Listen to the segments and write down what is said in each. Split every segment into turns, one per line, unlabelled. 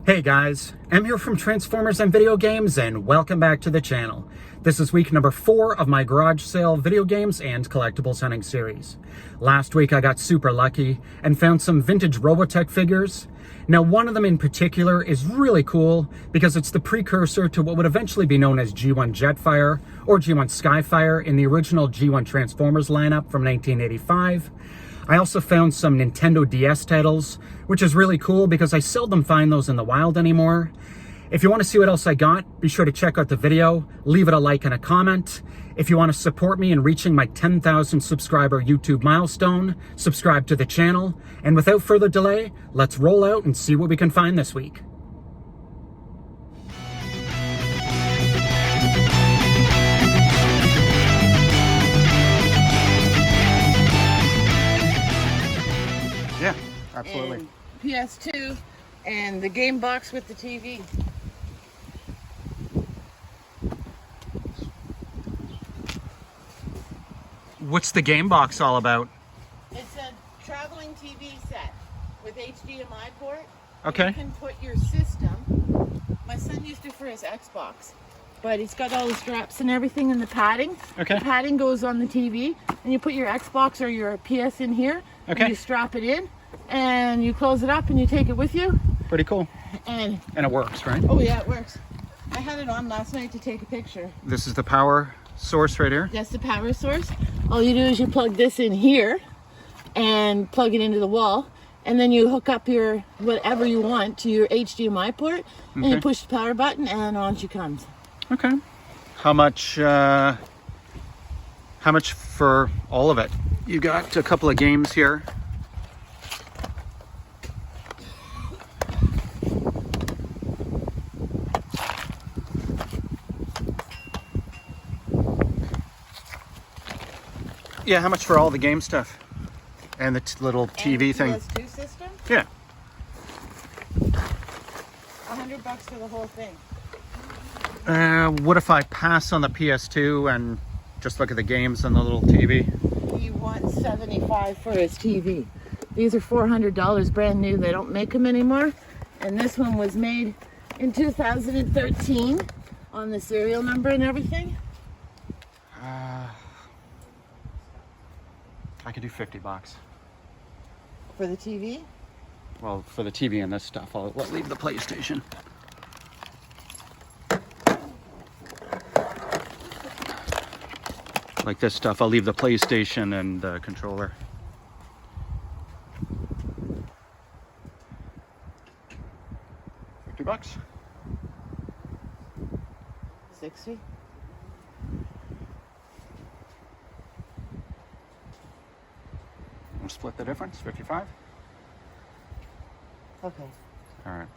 Hey guys, I'm here from Transformers and Video Games, and welcome back to the channel. This is week number 4 of my garage sale video games and collectibles hunting series. Last week I got super lucky and found some vintage Robotech figures. Now one of them in particular is really cool because it's the precursor to what would eventually be known as G1 Jetfire or G1 Skyfire in the original G1 Transformers lineup from 1985. I also found some Nintendo DS titles, which is really cool because I seldom find those in the wild anymore. If you want to see what else I got, be sure to check out the video, leave it a like and a comment. If you want to support me in reaching my 10,000 subscriber YouTube milestone, subscribe to the channel. And without further delay, let's roll out and see what we can find this week. Yeah, absolutely.
And PS2 and the game box with the TV.
What's the game box all about?
It's a traveling TV set with HDMI port.
Okay.
You can put your system. My son used it for his Xbox, but it's got all the straps and everything in the padding.
Okay.
The padding goes on the TV, and you put your Xbox or your PS in here.
Okay.
And you strap it in, and you close it up, and you take it with you.
Pretty cool.
And
it works, right?
oh yeah, it works. I had it on last night to take a picture.
This is the power source right here.
That's the power source. All you do is you plug this in here and plug it into the wall, and then you hook up your whatever you want to your HDMI port, and you push the power button, and on she comes.
Okay. How much for all of it? You got a couple of games here. Yeah, how much for all the game stuff? And the little TV thing?
And the PS2 system?
Yeah.
$100 for the whole thing.
What if I pass on the PS2 and just look at the games on the little TV?
You want $75 for his TV. These are $400 brand new. They don't make them anymore. And this one was made in 2013 on the serial number and everything.
I could do $50.
For the TV?
Well, for the TV and this stuff, I'll leave the PlayStation. Like this stuff, I'll leave the PlayStation and the controller. $50?
60.
We'll split the difference, 55?
Okay.
All right.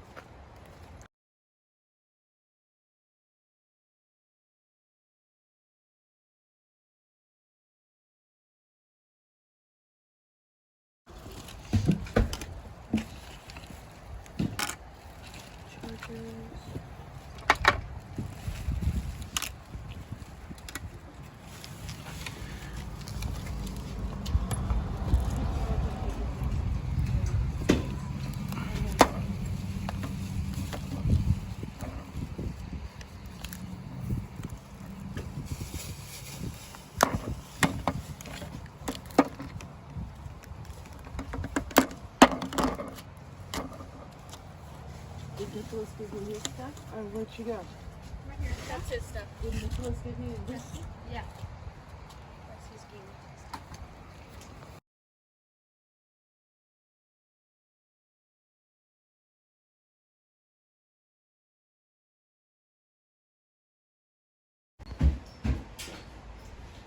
Did Nicholas give you his stuff? Or where'd she go?
Right here. That's his stuff.
Did Nicholas give you his stuff?
Yeah. That's his game.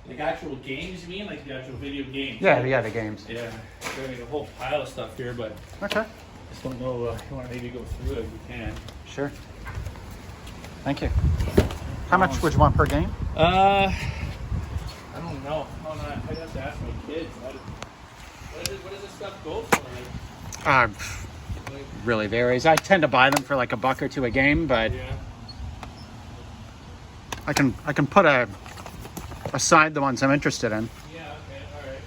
Like actual games, you mean? Like the actual video games?
Yeah, the games.
Yeah. There's a whole pile of stuff here, but
Okay.
just don't know if you want to maybe go through it. We can.
Sure. Thank you. How much would you want per game?
I don't know. I'd have to ask my kids. What does this stuff go for? Like,
Really varies. I tend to buy them for like $1 or $2 a game, but
yeah.
I can put aside the ones I'm interested in.
Yeah. Okay. All right.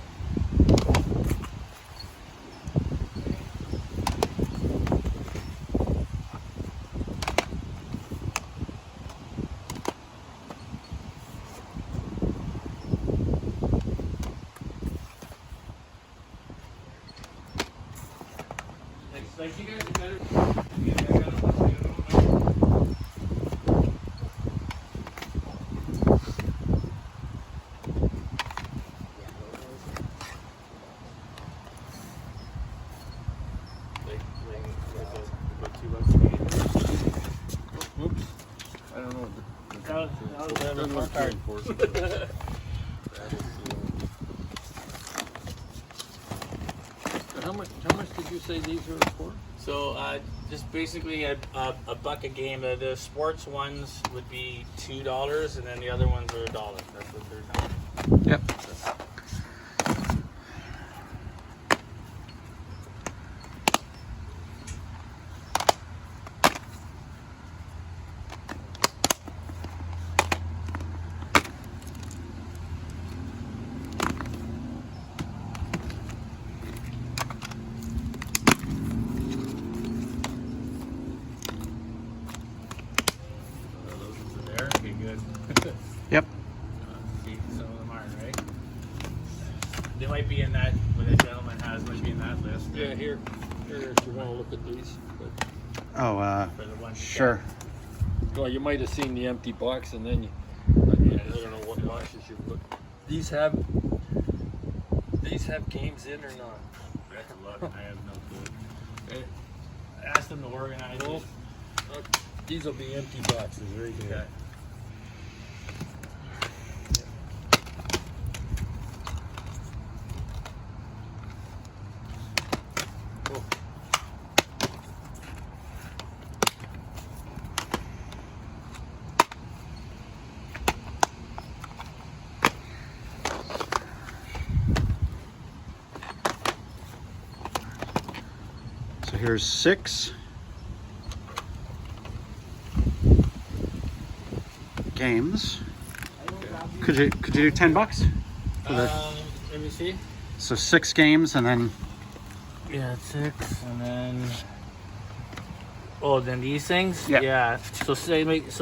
that was my card.
How much did you say these were for?
So just basically a buck a game. The sports ones would be $2, and then the other ones are $1. That's what they're now.
Yep.
There. Okay, good.
Yep.
See, some of them aren't right. They might be in that. What that gentleman has might be in that list.
Yeah, here if you want to look at these. But,
Oh,
For the ones you
sure.
well, you might have seen the empty box, and then I don't know what boxes you look. These have games in or not?
I have to look. I have no clue. Ask them to organize
No.
it.
These will be empty boxes right here.
Okay.
So here's 6 games. Could you do $10?
Let me see.
So 6 games, and then
Yeah, 6, and then. Oh, then these things.
Yeah.
Yeah. So 6.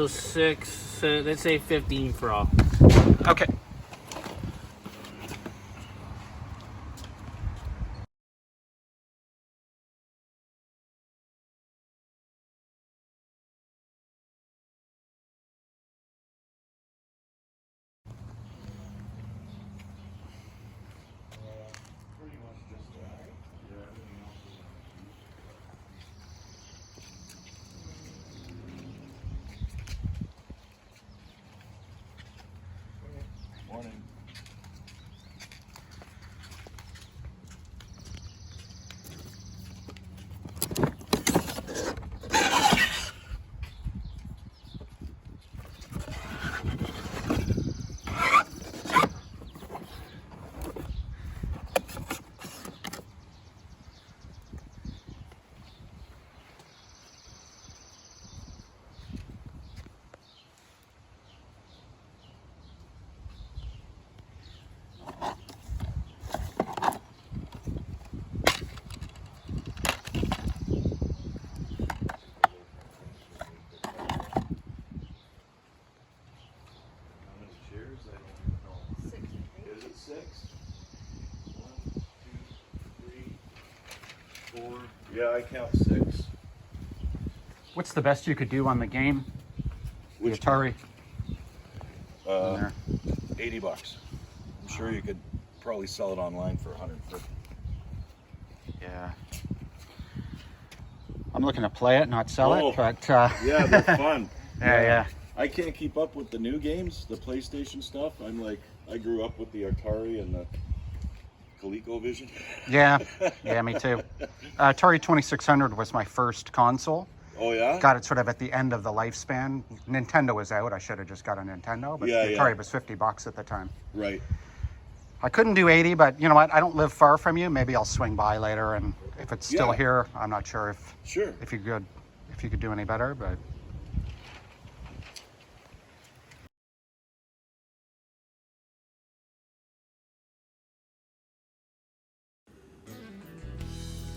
So let's say 15 for all.
okay.
Morning.
Yeah, I count 6.
What's the best you could do on the game? The
Which
Atari.
Uh, $80. I'm sure you could probably sell it online for 150.
Yeah. I'm looking to play it, not sell
Oh.
it, but
Yeah, they're fun.
yeah.
I can't keep up with the new games, the PlayStation stuff. I grew up with the Atari and the ColecoVision.
Yeah, me too. Atari 2600 was my first console.
Oh yeah?
Got it sort of at the end of the lifespan. Nintendo was out. I should have just got a Nintendo, but
Yeah,
the
yeah.
Atari was $50 at the time.
Right.
I couldn't do 80, but you know what? I don't live far from you. Maybe I'll swing by later, and if it's still
Yeah.
here, I'm not sure
Sure.
if you could do any better, but.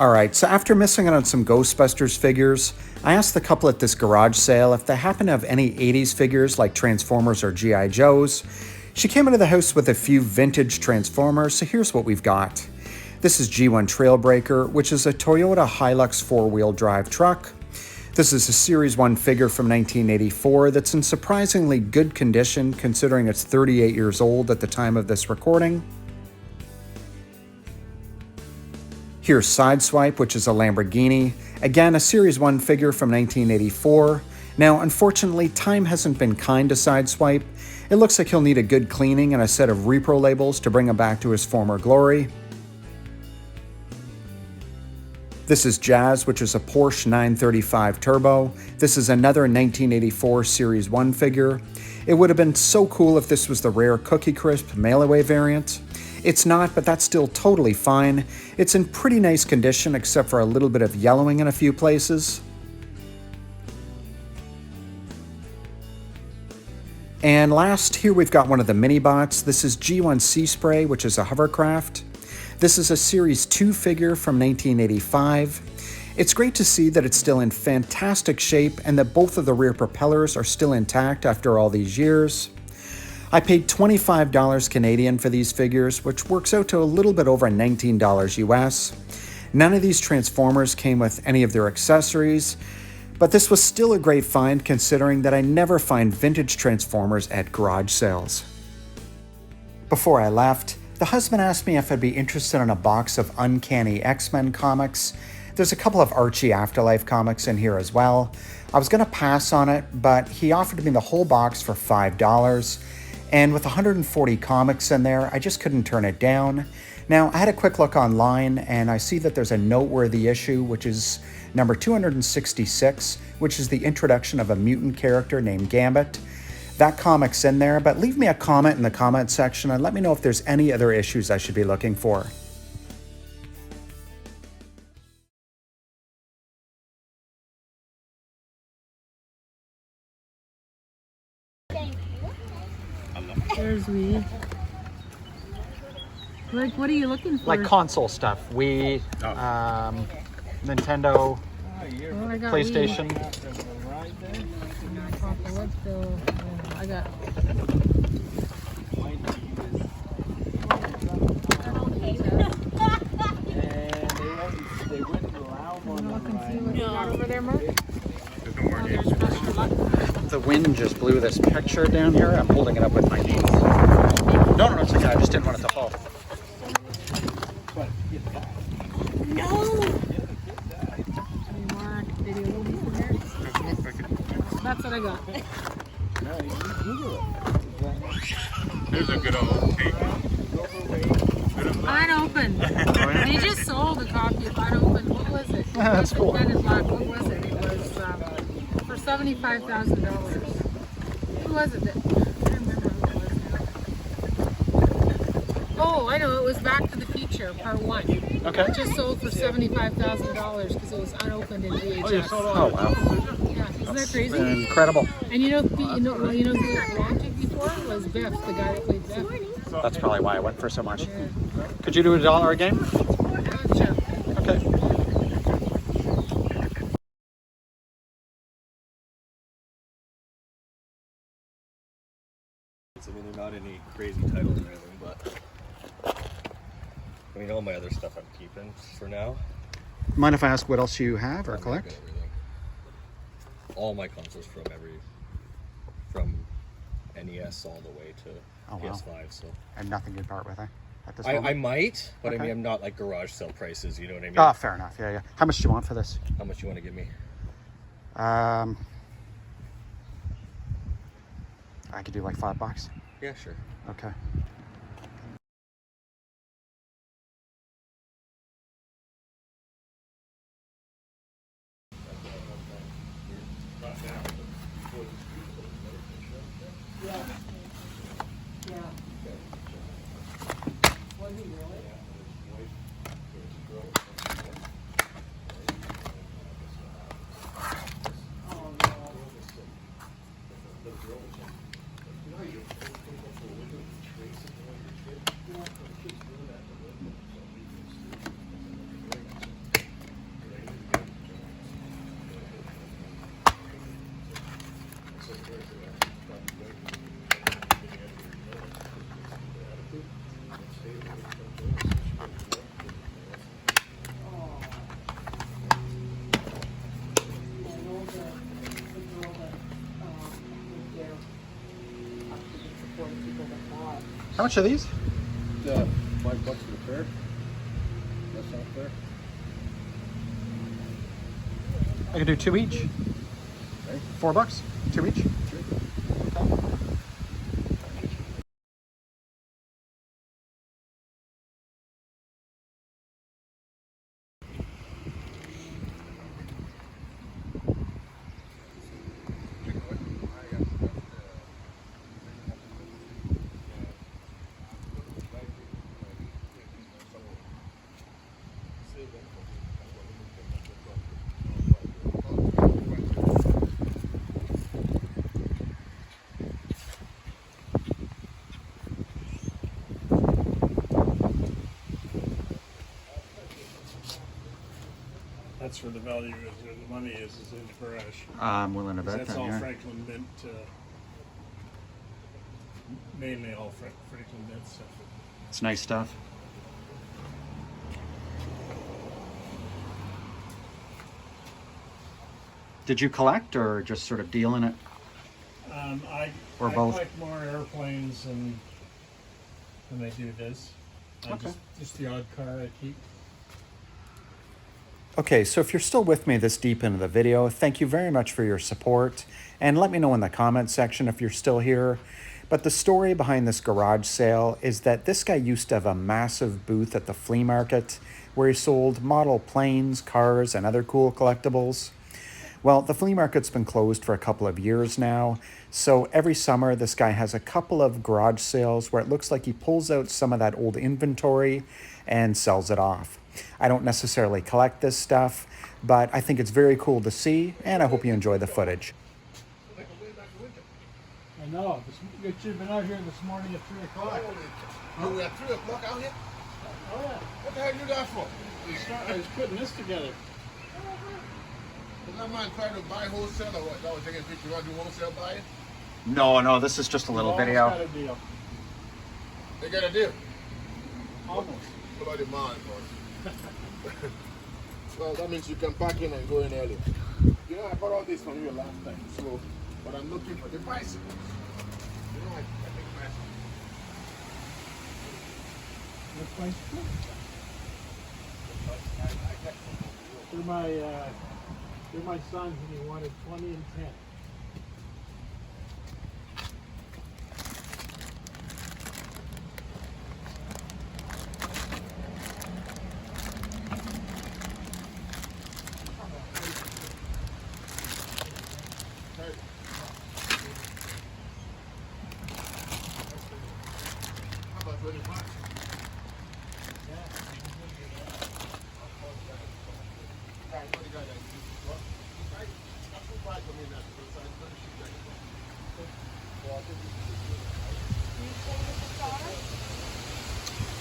All right, so after missing out on some Ghostbusters figures, I asked the couple at this garage sale if they happen to have any 80s figures like Transformers or G.I. Joes. She came into the house with a few vintage Transformers, so here's what we've got. This is G1 Trailbreaker, which is a Toyota Hilux 4-wheel drive truck. This is a Series 1 figure from 1984 that's in surprisingly good condition considering it's 38 years old at the time of this recording. Here's Sideswipe, which is a Lamborghini. Again, a Series 1 figure from 1984. Now, unfortunately, time hasn't been kind to Sideswipe. It looks like he'll need a good cleaning and a set of repro labels to bring him back to his former glory. This is Jazz, which is a Porsche 935 Turbo. This is another 1984 Series 1 figure. It would have been so cool if this was the rare Cookie Crisp mail-away variant. It's not, but that's still totally fine. It's in pretty nice condition, except for a little bit of yellowing in a few places. And last, here we've got one of the mini bots. This is G1 Seaspray, which is a hovercraft. This is a Series 2 figure from 1985. It's great to see that it's still in fantastic shape and that both of the rear propellers are still intact after all these years. I paid $25 Canadian for these figures, which works out to a little bit over $19 US. None of these Transformers came with any of their accessories, but this was still a great find considering that I never find vintage Transformers at garage sales. Before I left, the husband asked me if I'd be interested in a box of Uncanny X-Men comics. There's a couple of Archie Afterlife comics in here as well. I was going to pass on it, but he offered me the whole box for $5. And with 140 comics in there, I just couldn't turn it down. Now, I had a quick look online, and I see that there's a noteworthy issue, which is number 266, which is the introduction of a mutant character named Gambit. That comic's in there, but leave me a comment in the comment section and let me know if there's any other issues I should be looking for.
There's we. Like, what are you looking for?
Like console stuff. Wii, Nintendo, PlayStation.
I got. Over there, Mark?
The wind just blew this picture down here. I'm holding it up with my knees. No, it's okay. I just didn't want it to fall.
That's what I got.
There's a good old tape.
Unopened. They just sold a copy of Unopened. What was it?
That's cool.
Men in Black. What was it? It was for $75,000. Who was it? I don't remember who it was. Oh, I know. It was Back to the Future, Part 1.
Okay.
It just sold for $75,000 because it was unopened in VHS.
Oh, wow.
Yeah, isn't that crazy?
Incredible.
And you know who watched it before was Biff, the guy that played Biff.
That's probably why I went for so much. Could you do $1 a game?
Sure.
Okay.
I mean, they're not any crazy titles or anything, but I mean, all my other stuff I'm keeping for now.
Mind if I ask what else you have or
I'm
collect?
keeping everything. All my consoles from NES all the way to PS5. So.
And nothing you'd part with, eh? At this
I
moment?
might, but
Okay.
I mean, I'm not like garage sale prices. You know what I mean?
Oh, fair enough. Yeah. How much do you want for this?
How much you want to give me?
I could do like $5.
Yeah, sure.
Okay. How much are these?
$5 for the pair. That's not fair.
I could do 2 each. $4? 2 each?
That's where the value is, where the money is in the garage.
I'm willing to bet
That's
that,
all
yeah.
Franklin Mint, mainly all Franklin Mint stuff.
It's nice stuff. Did you collect or just sort of deal in it?
I
Or both?
collect more airplanes than I do this.
Okay.
Just the odd car I keep.
Okay, so if you're still with me this deep into the video, thank you very much for your support, and let me know in the comment section if you're still here. But the story behind this garage sale is that this guy used to have a massive booth at the flea market where he sold model planes, cars, and other cool collectibles. Well, the flea market's been closed for a couple of years now, so every summer this guy has a couple of garage sales where it looks like he pulls out some of that old inventory and sells it off. I don't necessarily collect this stuff, but I think it's very cool to see, and I hope you enjoy the footage.
I know. You've been out here this morning at 3 o'clock.
You were at 3 o'clock out here?
Oh, yeah.
What the hell you that for?
I was putting this together.
Is that man trying to buy wholesale or what? That was taking a picture. You want to do wholesale buying?
No, this is just a little
Almost
video.
got a deal.
They got a deal.
Almost.
What about the man, boss? Well, that means you can pack in and go in early. You know, I bought all this from you last time, so, but I'm looking for the bicycles. You know, I think bicycles.
This place? They're my sons, and he wanted 20 and 10.
How about 25?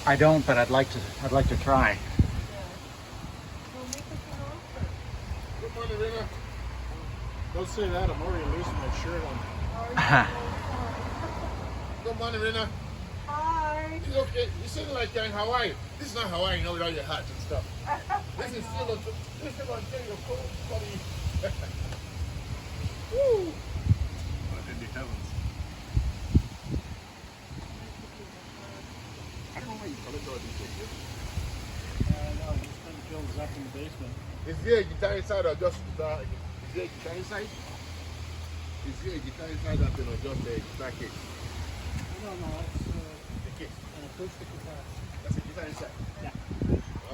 I don't, but I'd like to try.
Good morning, Rena.
Don't say that. I'm already losing my shirt on.
Good morning, Rena.
Hi.
It's okay. You seem like you're in Hawaii. This is not Hawaii, you know, without your hat and stuff. This is still Ontario cold, buddy. Woo! I don't know why you collect all these things.
No, he's been killed up in the basement.
Is there a guitar inside or just is there a guitar inside? Is there a guitar inside that thing or just a guitar case?
No, that's
The case.
an acoustic guitar.
That's a guitar inside.
Yeah.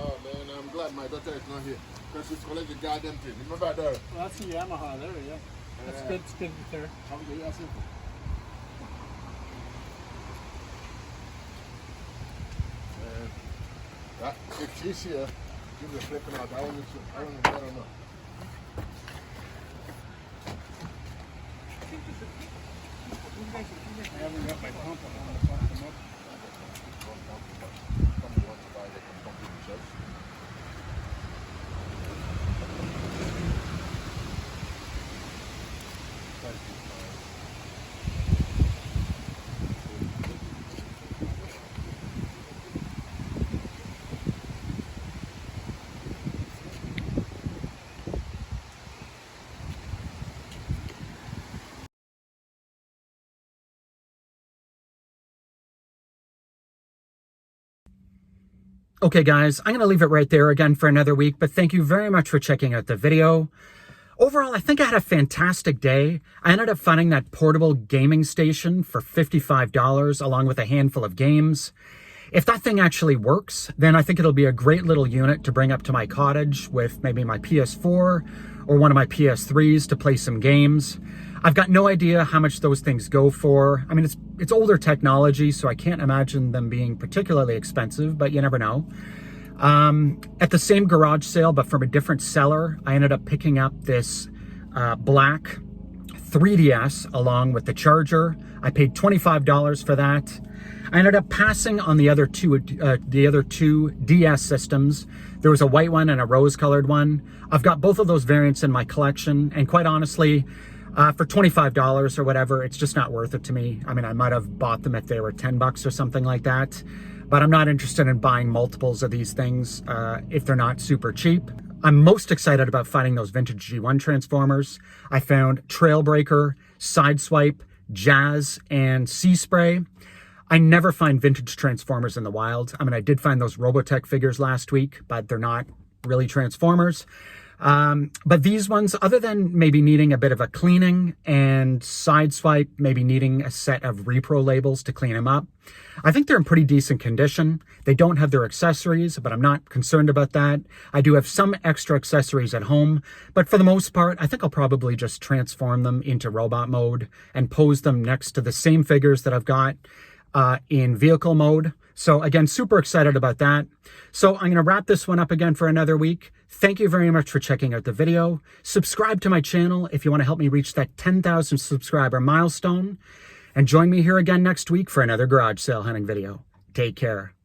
Oh man, I'm glad my daughter is not here. Because she's collecting the goddamn thing. Remember that daughter?
Well, that's a Yamaha there, yeah. That's good. It's good guitar.
How much are you asking for? If she's here, she'll be flipping out. I don't know.
I haven't got my pump on. I'm gonna pump them up.
Okay, guys, I'm going to leave it right there again for another week, but thank you very much for checking out the video. Overall, I think I had a fantastic day. I ended up finding that portable gaming station for $55 along with a handful of games. If that thing actually works, then I think it'll be a great little unit to bring up to my cottage with maybe my PS4 or one of my PS3s to play some games. I've got no idea how much those things go for. I mean, it's older technology, so I can't imagine them being particularly expensive, but you never know. At the same garage sale, but from a different seller, I ended up picking up this black 3DS along with the charger. I paid $25 for that. I ended up passing on the other two DS systems. There was a white one and a rose-colored one. I've got both of those variants in my collection, and quite honestly, for $25 or whatever, it's just not worth it to me. I mean, I might have bought them if they were $10 or something like that, but I'm not interested in buying multiples of these things if they're not super cheap. I'm most excited about finding those vintage G1 Transformers. I found Trailbreaker, Sideswipe, Jazz, and Seaspray. I never find vintage Transformers in the wild. I mean, I did find those Robotech figures last week, but they're not really Transformers. But these ones, other than maybe needing a bit of a cleaning and Sideswipe maybe needing a set of repro labels to clean them up, I think they're in pretty decent condition. They don't have their accessories, but I'm not concerned about that. I do have some extra accessories at home, but for the most part, I think I'll probably just transform them into robot mode and pose them next to the same figures that I've got in vehicle mode. So again, super excited about that. So I'm going to wrap this one up again for another week. Thank you very much for checking out the video. Subscribe to my channel if you want to help me reach that 10,000 subscriber milestone. And join me here again next week for another garage sale hunting video. Take care.